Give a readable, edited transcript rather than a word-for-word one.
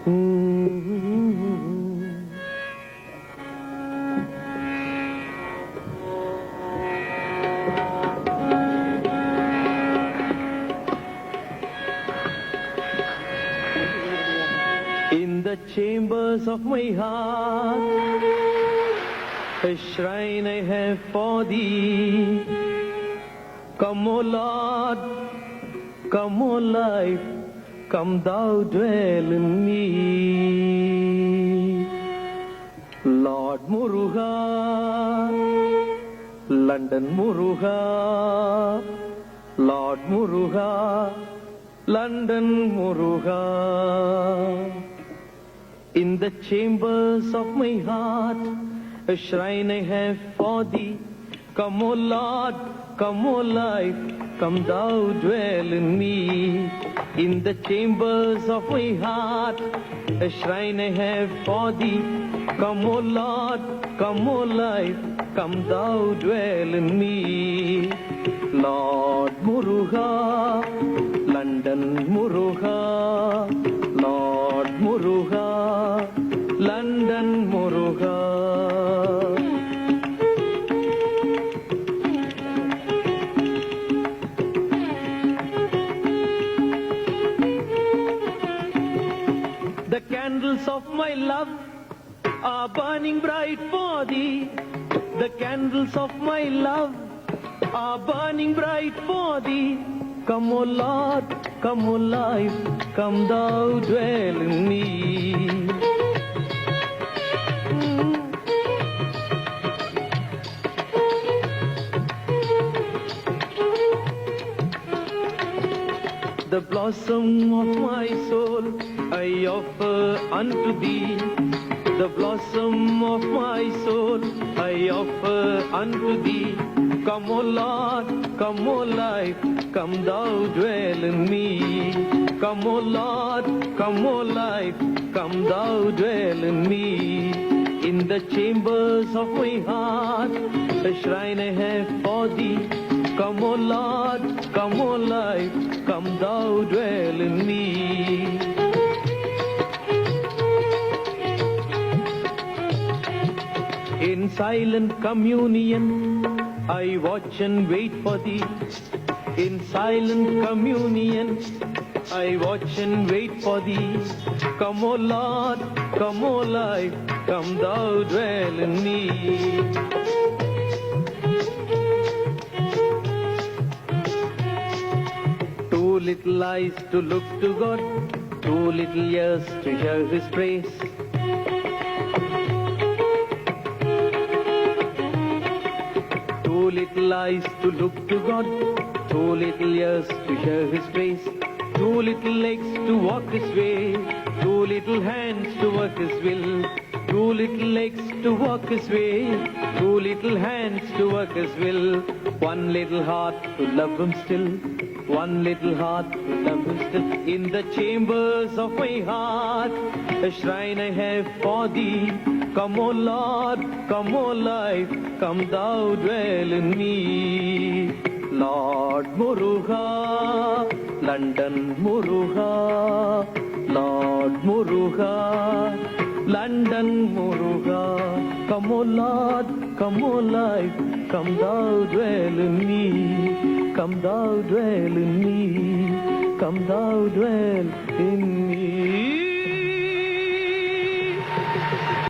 In the chambers of my heart, a shrine I have for thee. Come, O Lord, come, O life, come thou dwell in me. Lord Muruga, London Muruga, Lord Muruga, London Muruga. In the chambers of my heart, a shrine I have for thee. Come, O Lord, come, O life, come thou dwell in me. In the chambers of my heart, a shrine I have for thee. Come, O Lord, come, O life, come thou dwell in me. Lord Muruga, London Muruga, Lord Muruga, London Muruga. The candles of my love are burning bright for thee. The candles of my love are burning bright for thee. Come, O Lord, come, O life, come thou dwell in me. The blossom of my soul I offer unto thee. The blossom of my soul I offer unto thee. Come, O Lord, come, O life, come thou dwell in me. Come, O Lord, come, O life, come thou dwell in me. In the chambers of my heart, a shrine I have for thee. Come, O Lord, come, O life, come thou dwell in me. In silent communion, I watch and wait for thee. In silent communion, I watch and wait for thee. Come, O Lord, come, O life, come thou dwell in me. Too little eyes to look to God, too little ears to hear His praise. Too little eyes to look to God, too little ears to hear His praise. Too little legs to walk His way, too little hands to work His will. Too little legs to walk His way, too little hands to work His will. One little heart to love Him still, one little heart to love Him still. In the chambers of my heart, a shrine I have for thee. Come, O Lord, come, O life, come thou dwell in me. Lord Muruga, London Muruga, Lord Muruga, London Muruga. Come, O Lord, come, O life, come thou dwell in me. Come thou dwell in me. Come thou dwell in me.